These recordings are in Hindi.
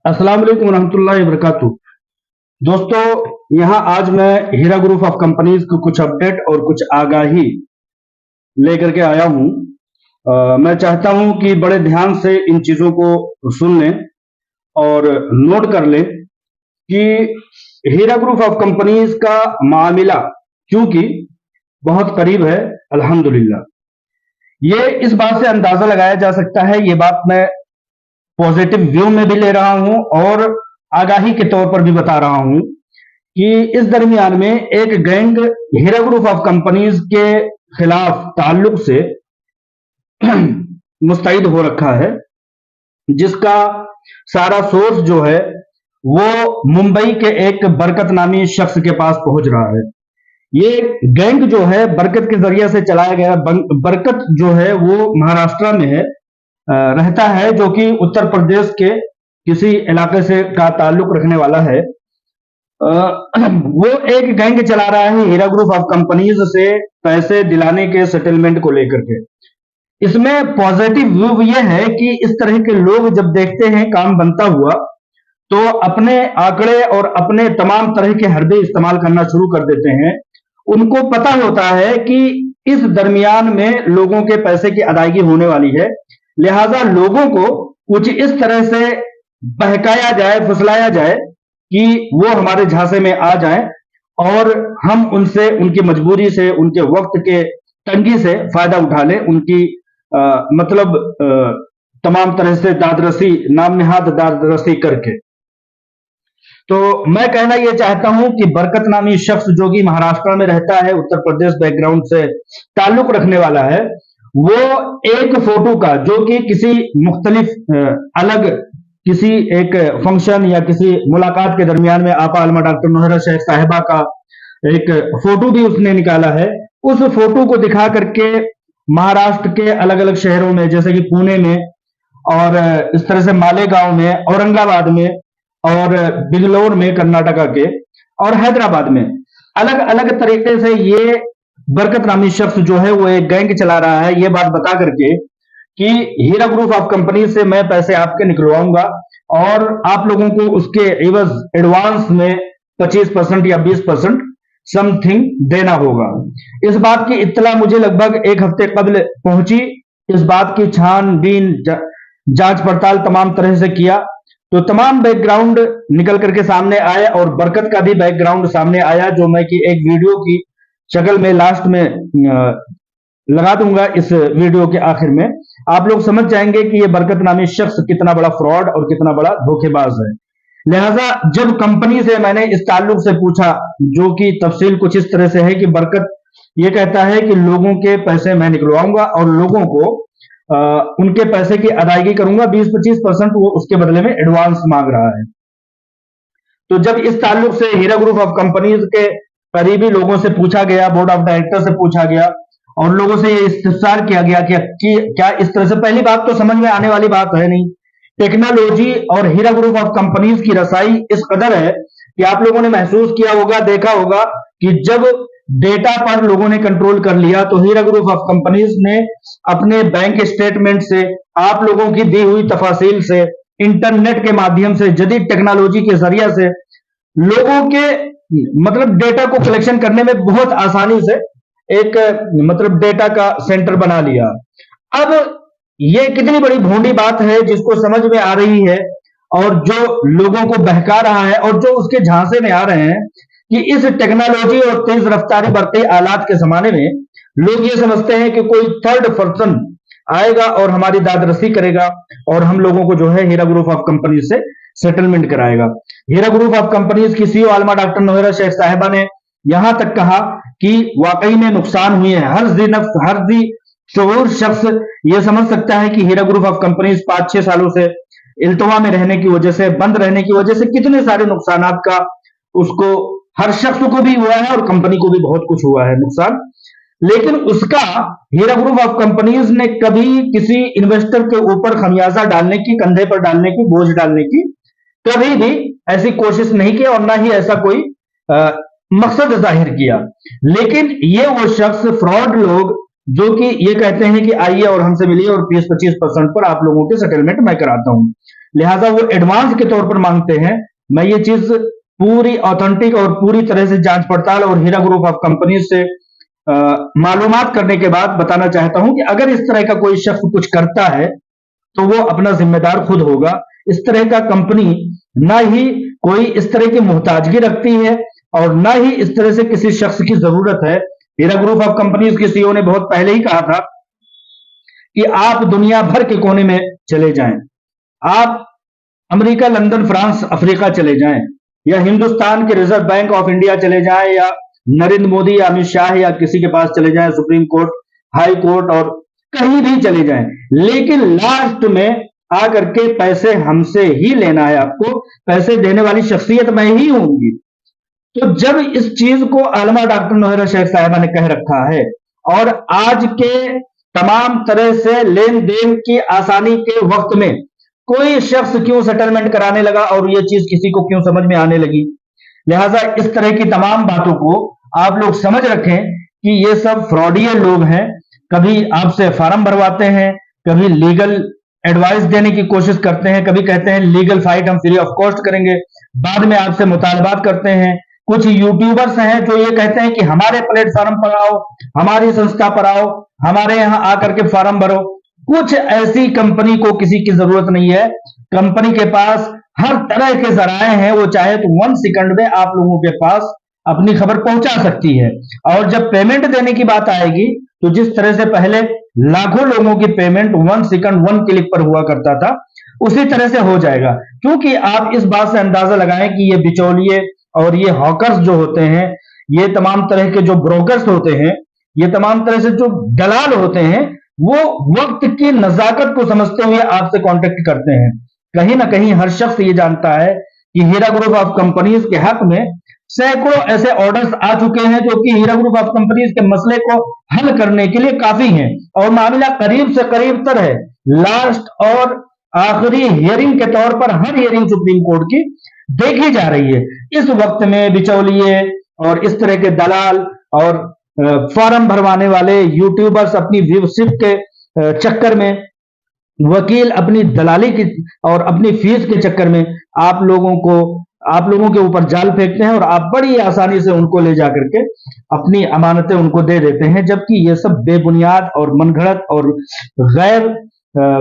अस्सलाम वालेकुम रहमतुल्लाहि व बरकातुहू। दोस्तों, यहाँ आज मैं हीरा ग्रुप ऑफ कंपनीज को कुछ अपडेट और कुछ आगाही लेकर के आया हूँ। मैं चाहता हूँ कि बड़े ध्यान से इन चीजों को सुन लें और नोट कर लें कि हीरा ग्रुप ऑफ कंपनीज का मामला क्योंकि बहुत करीब है अल्हम्दुलिल्लाह। ये इस बात से अंदाजा लगाया जा सकता है, ये बात मैं पॉजिटिव व्यू में भी ले रहा हूं और आगाही के तौर पर भी बता रहा हूं कि इस दरमियान में एक gang Heera group of companies के खिलाफ ताल्लुक से मुस्तैद हो रखा है, जिसका सारा सोर्स जो है वो मुंबई के एक बरकत नामी शख्स के पास पहुंच रहा है। ये गैंग जो है बरकत के जरिए से चलाया गया। बरकत जो है वो महाराष्ट्र में है, रहता है, जो कि उत्तर प्रदेश के किसी इलाके से का ताल्लुक रखने वाला है। वो एक गैंग चला रहा है हीरा ग्रुप ऑफ कंपनीज से पैसे दिलाने के सेटलमेंट को लेकर के। इसमें पॉजिटिव व्यू ये है कि इस तरह के लोग जब देखते हैं काम बनता हुआ तो अपने आंकड़े और अपने तमाम तरह के हरबे इस्तेमाल करना शुरू कर देते हैं। उनको पता होता है कि इस दरमियान में लोगों के पैसे की अदायगी होने वाली है, लिहाजा लोगों को कुछ इस तरह से बहकाया जाए, फुसलाया जाए कि वो हमारे झांसे में आ जाएं और हम उनसे, उनकी मजबूरी से, उनके वक्त के तंगी से फायदा उठा लें, उनकी तमाम तरह से दादरसी, नाम निहाद दादरसी करके। तो मैं कहना यह चाहता हूं कि बरकत नामी शख्स जो कि महाराष्ट्र में रहता है, उत्तर प्रदेश बैकग्राउंड से ताल्लुक रखने वाला है, वो एक फोटो का, जो कि किसी मुख्तलिफ अलग किसी एक फंक्शन या किसी मुलाकात के दरमियान में आपा अलमा डॉक्टर नौहरा शेख साहिबा का एक फोटो भी उसने निकाला है। उस फोटो को दिखा करके महाराष्ट्र के अलग अलग शहरों में, जैसे कि पुणे में और इस तरह से मालेगांव में, औरंगाबाद में और बिजलौर में कर्नाटका के, और हैदराबाद में, अलग अलग तरीके से ये बरकत नामी शख्स जो है वो एक गैंग चला रहा है, ये बात बता करके कि हीरा ग्रुप ऑफ कंपनी से मैं पैसे आपके निकलवाऊंगा और आप लोगों को उसके एवज एडवांस में 25% या 20% समथिंग देना होगा। इस बात की इत्तला मुझे लगभग एक हफ्ते कबल पहुंची। इस बात की छानबीन, जांच पड़ताल तमाम तरह से किया तो तमाम बैकग्राउंड निकल करके सामने आए और बरकत का भी बैकग्राउंड सामने आया, जो मैं कि एक वीडियो की शक्ल में लास्ट में लगा दूंगा। इस वीडियो के आखिर में आप लोग समझ जाएंगे कि ये बरकत नामी शख्स कितना बड़ा फ्रॉड और कितना बड़ा धोखेबाज है। लिहाजा जब कंपनी से मैंने इस ताल्लुक से पूछा, जो कि तफसील कुछ इस तरह से है कि बरकत ये कहता है कि लोगों के पैसे मैं निकलवाऊंगा और लोगों को उनके पैसे की अदायगी करूंगा, 20-25% वो उसके बदले में एडवांस मांग रहा है। तो जब इस ताल्लुक से हीरा ग्रुप ऑफ कंपनीज के करीबी लोगों से पूछा गया, बोर्ड ऑफ डायरेक्टर से पूछा गया और लोगों से ये इस्तिफसार किया गया कि क्या इस तरह से, पहली बात तो समझ में आने वाली बात है नहीं। टेक्नोलॉजी और हीरा ग्रुप ऑफ कंपनीज की रसाई इस कदर है कि आप लोगों ने महसूस किया होगा, देखा होगा कि जब डेटा पर लोगों ने कंट्रोल कर लिया तो हीरा ग्रुप ऑफ कंपनीज ने अपने बैंक स्टेटमेंट से, आप लोगों की दी हुई तफासिल से, इंटरनेट के माध्यम से, जदीद टेक्नोलॉजी के जरिए से लोगों के डेटा को कलेक्शन करने में बहुत आसानी से एक डेटा का सेंटर बना लिया। अब ये कितनी बड़ी भोंडी बात है जिसको समझ में आ रही है और जो लोगों को बहका रहा है और जो उसके झांसे में आ रहे हैं कि इस टेक्नोलॉजी और तेज रफ्तारी बढ़ते आलात के जमाने में लोग ये समझते हैं कि कोई थर्ड पर्सन आएगा और हमारी दादरसी करेगा और हम लोगों को जो है हीरा ग्रुप ऑफ कंपनी से सेटलमेंट कराएगा। हीरा ग्रुप ऑफ कंपनीज की सीईओ अलमा डॉक्टर नौहरा शेख साहिबा ने यहां तक कहा कि वाकई में नुकसान हुए हैं। हर जी शऊर शख्स ये समझ सकता है कि हीरा ग्रुप ऑफ कंपनीज 5-6 सालों से इल्तवा में रहने की वजह से, बंद रहने की वजह से कितने सारे नुकसानात का उसको, हर शख्स को भी हुआ है और कंपनी को भी बहुत कुछ हुआ है नुकसान। लेकिन उसका हीरा ग्रुप ऑफ कंपनीज ने कभी किसी इन्वेस्टर के ऊपर खमियाजा डालने की, कंधे पर डालने की, बोझ डालने की कभी भी ऐसी कोशिश नहीं की और ना ही ऐसा कोई मकसद जाहिर किया। लेकिन ये वो शख्स, फ्रॉड लोग जो कि ये कहते हैं कि आइए और हमसे मिलिए और 20-25% पर आप लोगों के सेटलमेंट मैं कराता हूं। लिहाजा वो एडवांस के तौर पर मांगते हैं। मैं ये चीज पूरी ऑथेंटिक और पूरी तरह से जांच पड़ताल और हीरा ग्रुप ऑफ कंपनी से मालूमात करने के बाद बताना चाहता हूं कि अगर इस तरह का कोई शख्स कुछ करता है तो वो अपना जिम्मेदार खुद होगा। इस तरह का कंपनी ना ही कोई इस तरह की मोहताजगी रखती है और ना ही इस तरह से किसी शख्स की जरूरत है। हीरा ग्रुप ऑफ कंपनीज के सीईओ ने बहुत पहले ही कहा था कि आप दुनिया भर के कोने में चले जाएं, आप अमेरिका, लंदन, फ्रांस, अफ्रीका चले जाएं, या हिंदुस्तान के रिजर्व बैंक ऑफ इंडिया चले जाएं, या नरेंद्र मोदी या अमित शाह या किसी के पास चले जाएं, सुप्रीम कोर्ट, हाई कोर्ट, और कहीं भी चले जाएं, लेकिन लास्ट में आकर के पैसे हमसे ही लेना है। आपको पैसे देने वाली शख्सियत मैं ही होंगी। तो जब इस चीज को आलमा डॉक्टर नौहरा शेख साहिबा ने कह रखा है और आज के तमाम तरह से लेन देन की आसानी के वक्त में कोई शख्स क्यों सेटलमेंट कराने लगा और ये चीज किसी को क्यों समझ में आने लगी। लिहाजा इस तरह की तमाम बातों को आप लोग समझ रखें कि ये सब फ्रॉडियल लोग हैं। कभी आपसे फॉर्म भरवाते हैं, कभी लीगल एडवाइस देने की कोशिश करते हैं, कभी कहते हैं लीगल फाइट हम फ्री ऑफ कॉस्ट करेंगे, बाद में आपसे मुतालबात करते हैं। कुछ यूट्यूबर्स हैं जो ये कहते हैं कि हमारे प्लेटफॉर्म पर आओ, हमारी संस्था पर आओ, हमारे यहां आकर के फॉर्म भरो। कुछ ऐसी कंपनी को किसी की जरूरत नहीं है। कंपनी के पास हर तरह के जराए हैं, वो चाहे तो 1 सेकंड में आप लोगों के पास अपनी खबर पहुंचा सकती है। और जब पेमेंट देने की बात आएगी तो जिस तरह से पहले लाखों लोगों की पेमेंट 1 सेकंड 1 क्लिक पर हुआ करता था, उसी तरह से हो जाएगा। क्योंकि आप इस बात से अंदाजा लगाएं कि ये बिचौलिए और ये हॉकर्स जो होते हैं, ये तमाम तरह के जो ब्रोकर्स होते हैं, ये तमाम तरह से जो दलाल होते हैं, वो वक्त की नजाकत को समझते हुए आपसे कांटेक्ट करते हैं। कहीं ना कहीं हर शख्स ये जानता है कि हीरा ग्रुप ऑफ कंपनीज के हक में सैकड़ों ऐसे ऑर्डर्स आ चुके हैं जो कि हीरा ग्रुप ऑफ कंपनीज के मसले को हल करने के लिए काफी हैं और मामला करीब से करीब तर है। लास्ट और आखिरी हियरिंग के तौर पर हर हियरिंग सुप्रीम कोर्ट की देखी जा रही है। इस वक्त में बिचौलिए और इस तरह के दलाल और फॉर्म भरवाने वाले यूट्यूबर्स अपनी व्यूशिप के चक्कर में, वकील अपनी दलाली की और अपनी फीस के चक्कर में आप लोगों के ऊपर जाल फेंकते हैं और आप बड़ी आसानी से उनको ले जाकर के अपनी अमानतें उनको दे देते हैं, जबकि ये सब बेबुनियाद और मनगढ़ंत और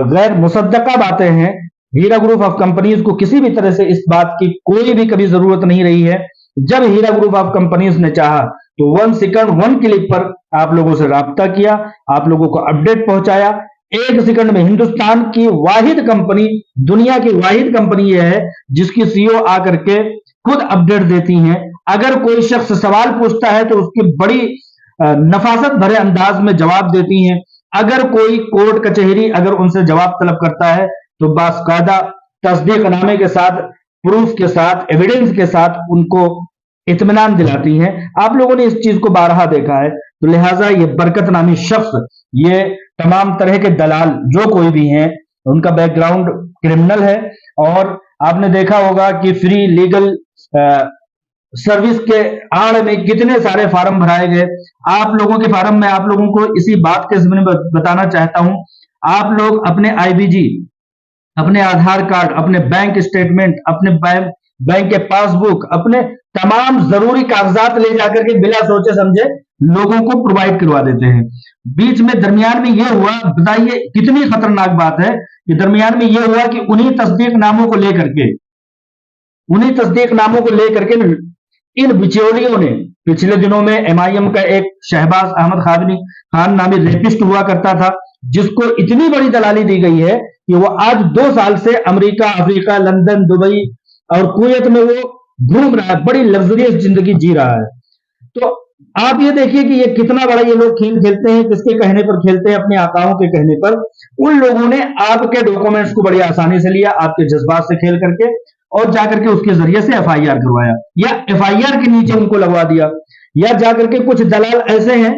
गैर मुसद्दका बातें हैं। हीरा ग्रुप ऑफ कंपनीज को किसी भी तरह से इस बात की कोई भी कभी जरूरत नहीं रही है। जब हीरा ग्रुप ऑफ कंपनीज ने चाहा तो 1 सेकंड 1 क्लिक पर आप लोगों से राब्ता किया, आप लोगों को अपडेट पहुंचाया। 1 सेकंड में हिंदुस्तान की वाहिद कंपनी, दुनिया की वाहिद कंपनी यह है जिसकी सीईओ आकर के खुद अपडेट देती हैं। अगर कोई शख्स सवाल पूछता है तो उसकी बड़ी नफासत भरे अंदाज में जवाब देती हैं। अगर कोई कोर्ट कचहरी अगर उनसे जवाब तलब करता है तो बाकायदा तस्दीकनामे के साथ, प्रूफ के साथ, एविडेंस के साथ उनको इत्मीनान दिलाती हैं। आप लोगों ने इस चीज को बारहा देखा है। तो लिहाजा ये बरकत नामी शख्स, ये तमाम तरह के दलाल जो कोई भी हैं, उनका बैकग्राउंड क्रिमिनल है। और आपने देखा होगा कि फ्री लीगल सर्विस के आड़ में कितने सारे फार्म भराए गए। आप लोगों के फार्म में आप लोगों को इसी बात के ज़िम्मे में बताना चाहता हूं, आप लोग अपने आईबीजी, अपने आधार कार्ड, अपने बैंक स्टेटमेंट, अपने बैंक के पासबुक, अपने तमाम जरूरी कागजात ले जाकर के बिना सोचे समझे लोगों को प्रोवाइड करवा देते हैं। बीच में दरमियान में यह हुआ, बताइए कितनी खतरनाक बात है कि दरमियान में यह हुआ कि उन्हीं तस्दीकनामों को लेकर के इन बिचौलियों ने पिछले दिनों में एमआईएम का एक शहबाज अहमद खान नामी रेपिस्ट हुआ करता था, जिसको इतनी बड़ी दलाली दी गई है कि वो आज 2 साल से अमेरिका, अफ्रीका, लंदन, दुबई और कुवैत में वो घूम रहा है, बड़ी लग्जरियस जिंदगी जी रहा है। तो आप ये देखिए कि ये कितना बड़ा ये लोग खेल खेलते हैं। किसके कहने पर खेलते हैं? अपने आकाओं के कहने पर। उन लोगों ने आपके डॉक्यूमेंट्स को बड़ी आसानी से लिया, आपके जज्बात से खेल करके, और जाकर के उसके जरिए से एफआईआर करवाया, या एफआईआर के नीचे उनको लगवा दिया। या जाकर के कुछ दलाल ऐसे हैं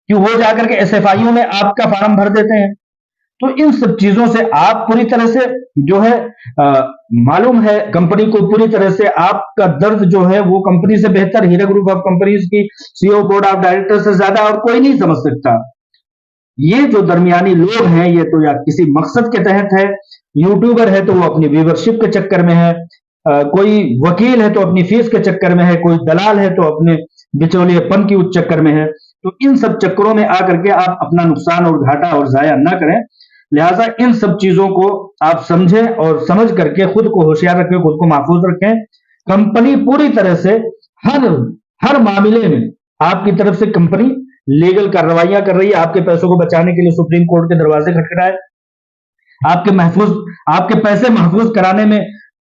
कि वो जाकर के एसएफआईओ में आपका फॉर्म भर देते हैं। तो इन सब चीजों से आप पूरी तरह से जो है मालूम है कंपनी को, पूरी तरह से आपका दर्द जो है वो कंपनी से बेहतर हीरा ग्रुप ऑफ कंपनीज की सीईओ, बोर्ड ऑफ डायरेक्टर से ज्यादा और कोई नहीं समझ सकता। ये जो दरमियानी लोग हैं, ये तो या किसी मकसद के तहत है, यूट्यूबर है तो वो अपनी व्यूवरशिप के चक्कर में है, कोई वकील है तो अपनी फीस के चक्कर में है, कोई दलाल है तो अपने बिचौलिएपन की उच्च चक्कर में है। तो इन सब चक्करों में आकर के आप अपना नुकसान और घाटा और जाया ना करें। लिहाजा इन सब चीजों को आप समझें और समझ करके खुद को होशियार रखें, खुद को महफूज रखें। कंपनी पूरी तरह से हर हर मामले में आपकी तरफ से कंपनी लीगल कार्रवाइयां कर रही है। आपके पैसों को बचाने के लिए सुप्रीम कोर्ट के दरवाजे खटखटाए, आपके पैसे महफूज कराने में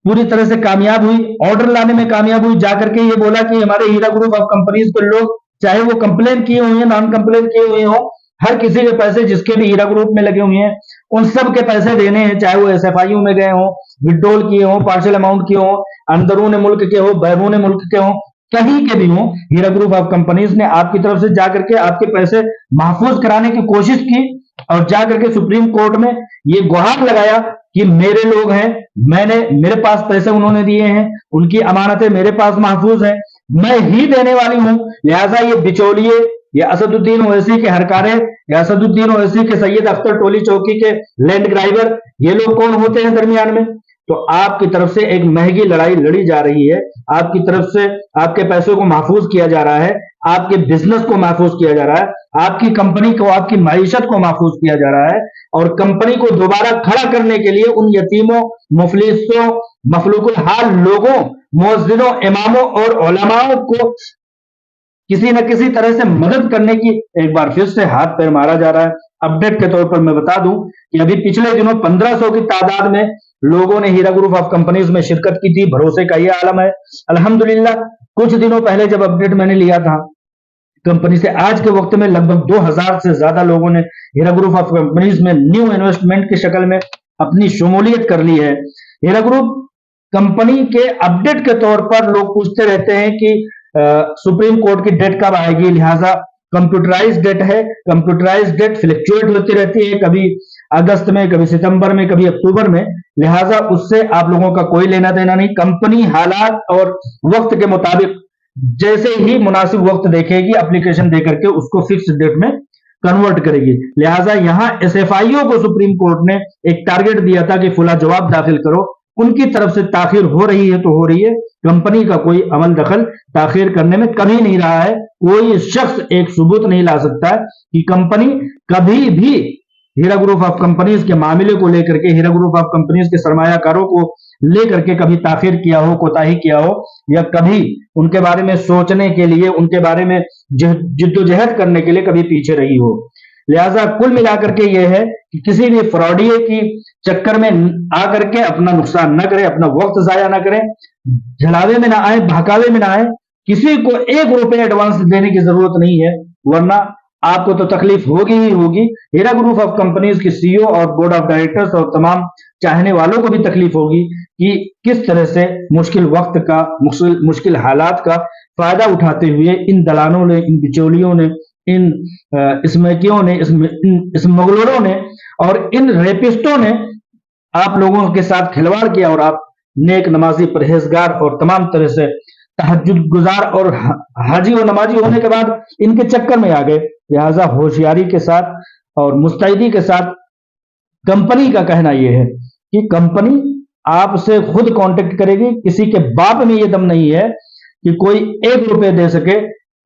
पूरी तरह से कामयाब हुई, ऑर्डर लाने में कामयाब हुई, जाकर के ये बोला कि हमारे हीरा ग्रुप ऑफ कंपनीज के लोग, चाहे वो कंप्लेन किए हुए हैं, नॉन कंप्लेन किए हुए हो, हर किसी के पैसे जिसके भी हीरा ग्रुप में लगे हुए हैं, उन सब के पैसे देने हैं, चाहे वो एसएफआईयू में गए हो, विड्रॉल किए हो, पार्शियल अमाउंट किए हो, अंदरून मुल्क के हो, बैरून मुल्क के हो, कहीं के भी हो, हीरा ग्रुप ऑफ कंपनीज ने आपकी तरफ से जाकर के आपके पैसे महफूज कराने की कोशिश की और जाकर के सुप्रीम कोर्ट में ये गुहार लगाया कि मेरे लोग हैं, मेरे पास पैसे उन्होंने दिए हैं, उनकी अमानतें मेरे पास महफूज हैं, मैं ही देने वाली हूं। लिहाजा ये बिचौलिए, ये असदुद्दीन ओवैसी के हरकारे, या असदुद्दीन ओवैसी के सैयद अख्तर टोली चौकी के लैंड ग्राइबर, ये लोग कौन होते हैं दरमियान में? तो आपकी तरफ से एक महंगी लड़ाई लड़ी जा रही है, आपकी तरफ से आपके पैसों को महफूज किया जा रहा है, आपके बिजनेस को महफूज किया जा रहा है, आपकी कंपनी को, आपकी माईशत को महफूज किया जा रहा है, और कंपनी को दोबारा खड़ा करने के लिए उन यतीमों, मुफलिसों, मफलूकुल हाल लोगों, मुअज्जिनों, इमामों और उलमाओं को किसी न किसी तरह से मदद करने की एक बार फिर से हाथ पैर मारा जा रहा है। अपडेट के तौर पर मैं बता दूं कि अभी पिछले दिनों 1500 की तादाद में लोगों ने हीरा ग्रुप ऑफ कंपनीज में शिरकत की थी। भरोसे का यह आलम है। अल्हम्दुलिल्लाह कुछ दिनों पहले जब अपडेट मैंने लिया था कंपनी से, आज के वक्त में लगभग 2000 से ज्यादा लोगों ने हीरा ग्रुप ऑफ कंपनीज में न्यू इन्वेस्टमेंट की शक्ल में अपनी शमूलियत कर ली है। हीरा ग्रुप कंपनी के अपडेट के तौर पर लोग पूछते रहते हैं कि सुप्रीम कोर्ट की डेट कब आएगी, लिहाजा कंप्यूटराइज डेट है, कंप्यूटराइज डेट फ्लक्चुएट होती रहती है, कभी अगस्त में, कभी सितंबर में, कभी अक्टूबर में, लिहाजा उससे आप लोगों का कोई लेना देना नहीं। कंपनी हालात और वक्त के मुताबिक जैसे ही मुनासिब वक्त देखेगी एप्लीकेशन देकर के उसको फिक्स डेट में कन्वर्ट करेगी। लिहाजा यहां एसएफआईओ को सुप्रीम कोर्ट ने एक टारगेट दिया था कि फुला जवाब दाखिल करो, उनकी तरफ से ताखिर हो रही है तो हो रही है, कंपनी का कोई अमल दखल ताखिर करने में कभी नहीं रहा है। कोई शख्स एक सबूत नहीं ला सकता कि कंपनी कभी भी हीरा ग्रुप ऑफ कंपनीज के मामले को लेकर के, हीरा ग्रुप ऑफ कंपनीज के सरमायाकारों को लेकर के कभी ताखिर किया हो, कोताही किया हो, या कभी उनके बारे में सोचने के लिए, उनके बारे में जिद्दोजहद करने के लिए कभी पीछे रही हो। लिहाजा कुल मिलाकर के यह है कि किसी भी फ्रॉडिये की चक्कर में आकर के अपना नुकसान न करें, अपना वक्त जाया ना करें, झलावे में ना आए, बहकावे में ना आए। किसी को ₹1 एडवांस देने की जरूरत नहीं है, वरना आपको तो तकलीफ होगी ही होगी। हीरा ग्रुप ऑफ कंपनीज की सीईओ और बोर्ड ऑफ डायरेक्टर्स और तमाम चाहने वालों को भी तकलीफ होगी कि किस तरह से मुश्किल वक्त का, मुश्किल हालात का फायदा उठाते हुए इन दलालों ने, इन बिचौलियों ने, इन स्मैकियों ने, इस मुगलोरों ने और इन रेपिस्टों ने आप लोगों के साथ खिलवाड़ किया, और आप नेक नमाजी, परहेजगार और तमाम तरह से तहज्जुद गुजार और हाजी और नमाजी होने के बाद इनके चक्कर में आ गए। लिहाजा होशियारी के साथ और मुस्तैदी के साथ कंपनी का कहना यह है कि कंपनी आपसे खुद कांटेक्ट करेगी। किसी के बाप में यह दम नहीं है कि कोई ₹1 दे सके।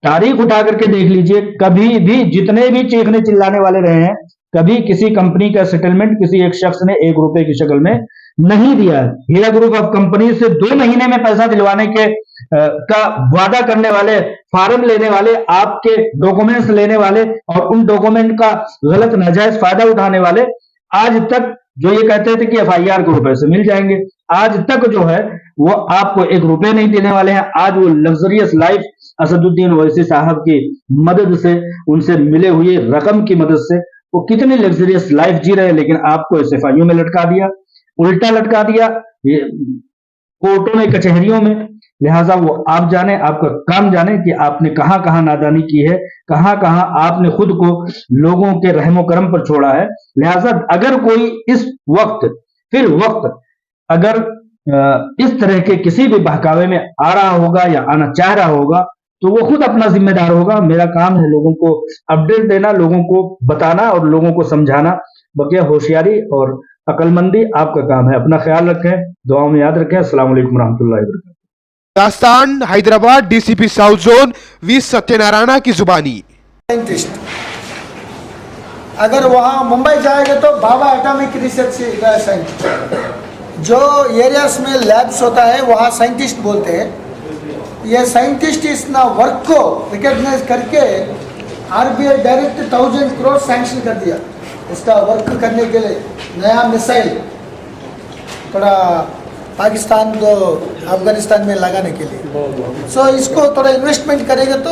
तारीख उठा करके देख लीजिए, कभी भी जितने भी चीखने चिल्लाने वाले रहे हैं, कभी किसी कंपनी का सेटलमेंट किसी एक शख्स ने ₹1 की शक्ल में नहीं दिया है। हीरा ग्रुप ऑफ कंपनी से 2 महीने में पैसा दिलवाने के का वादा करने वाले, फार्म लेने वाले, आपके डॉक्यूमेंट्स लेने वाले और उन डॉक्यूमेंट का गलत नाजायज फायदा उठाने वाले, आज तक जो ये कहते थे कि एफआईआर के रुपए से मिल जाएंगे, आज तक जो है वो आपको ₹1 नहीं देने वाले हैं। आज वो लग्जरियस लाइफ असदुद्दीन ओवैसी साहब की मदद से, उनसे मिले हुए रकम की मदद से वो कितनी लग्जरियस लाइफ जी रहे हैं, लेकिन आपको एसएफआईओ में लटका दिया, उल्टा लटका दिया, कोर्टों में, कचहरियों में। लिहाजा वो आप जाने, आपका काम जाने कि आपने कहां कहां नादानी की है, कहां कहां आपने खुद को लोगों के रहमो करम पर छोड़ा है। लिहाजा अगर कोई इस वक्त फिर वक्त अगर इस तरह के किसी भी बहकावे में आ रहा होगा या आना चाह रहा होगा, तो वो खुद अपना जिम्मेदार होगा। मेरा काम है लोगों को अपडेट देना, लोगों को बताना और लोगों को समझाना। बकिया होशियारी और अकलमंदी आपका काम है। अपना ख्याल रखें, दुआओं में याद रखें। अस्सलाम वालेकुम रहमतुल्लाहि व बरकातुहू। दास्तान Hyderabad, DCP south zone V Satyanarayana की जुबानी। साइंटिस्ट अगर वहाँ मुंबई जाएगा तो भाभा एटॉमिक रिसर्च साइंटिस्ट, जो एरियाज में लैब्स होता है वहाँ साइंटिस्ट बोलते हैं। ये साइंटिस्ट इस ना वर्क को रिकॉग्नाइज करके आरबीआई डायरेक्ट 1000 करोड़ सैंक्शन कर दिया इसका वर्क करने के लिए। नया मिसाइल थोड़ा पाकिस्तान को अफगानिस्तान में लगाने के लिए। सो इसको थोड़ा इन्वेस्टमेंट करेगा तो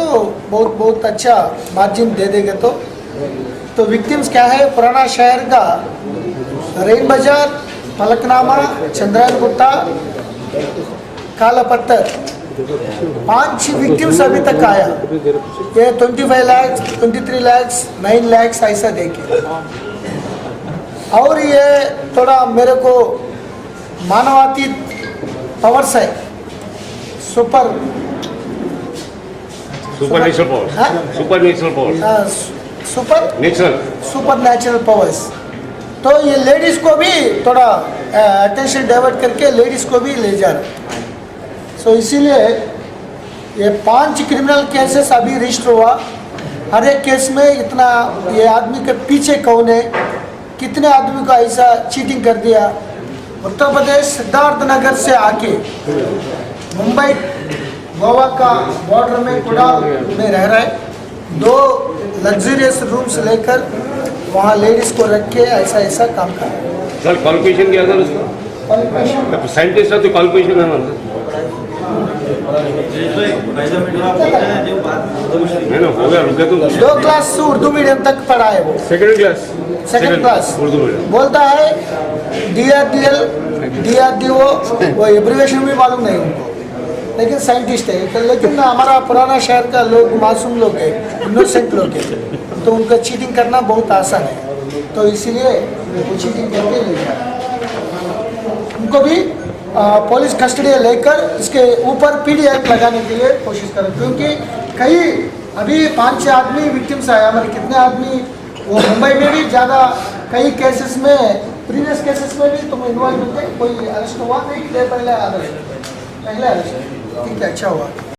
बहुत बहुत अच्छा मार्जिन दे देगा। तो विक्टिम्स क्या है, पुराना शहर का रेन बाजार, फलकनामा, चंद्रायन गुट्टा, काला पत्थर, 5 विक्टिम्स अभी तक आया। ये 25 लाख, 23 लाख, 9 लाख ऐसा देखे। और ये थोड़ा मेरे को मानवातीत पावर्स है, super natural powers, super natural powers, super natural powers. तो ये लेडीज को भी थोड़ा अटेंशन डाइवर्ट करके लेडीज को भी ले जा रहा है। सो इसीलिए ये 5 क्रिमिनल केसेस अभी रजिस्टर हुआ। हर एक केस में इतना, ये आदमी के पीछे कौन है, कितने आदमी को ऐसा चीटिंग कर दिया। उत्तर प्रदेश सिद्धार्थ नगर से आके मुंबई गोवा का बॉर्डर में कुड़ाल में रह रहा है। 2 लग्जरियस रूम्स लेकर वहाँ लेडीज को रख के ऐसा ऐसा काम कर रहा है। सर क्वालिफिकेशन क्या सर उसका? साइंटिस्ट है तो क्वालिफिकेशन है हमारा ना, हो गया रुके तो 2 क्लास उर्दू मीडियम तक पढ़ा है वो, सेकंड क्लास उर्दू मीडियम। बोलता है DRDO, वो एब्रिविएशन भी मालूम नहीं उनको, लेकिन साइंटिस्ट है। तो लेकिन हमारा पुराना शहर का लोग मासूम लोग है, इनोसेंट लोग है, तो उनका चीटिंग करना बहुत आसान है। तो इसीलिए वो चीटिंग करके ले जाए। उनको भी पुलिस कस्टडी लेकर इसके ऊपर PD एक्ट लगाने के लिए कोशिश करें, क्योंकि कई अभी 5-6 आदमी विक्टिम्स आए हमारे। कितने आदमी वो मुंबई में भी ज़्यादा, कई केसेस में, प्रीवियस केसेस में भी तुम इन्वॉल्व होते। कोई अरेस्ट हुआ नहीं, पहले अरेस्ट, ठीक है, अच्छा हुआ।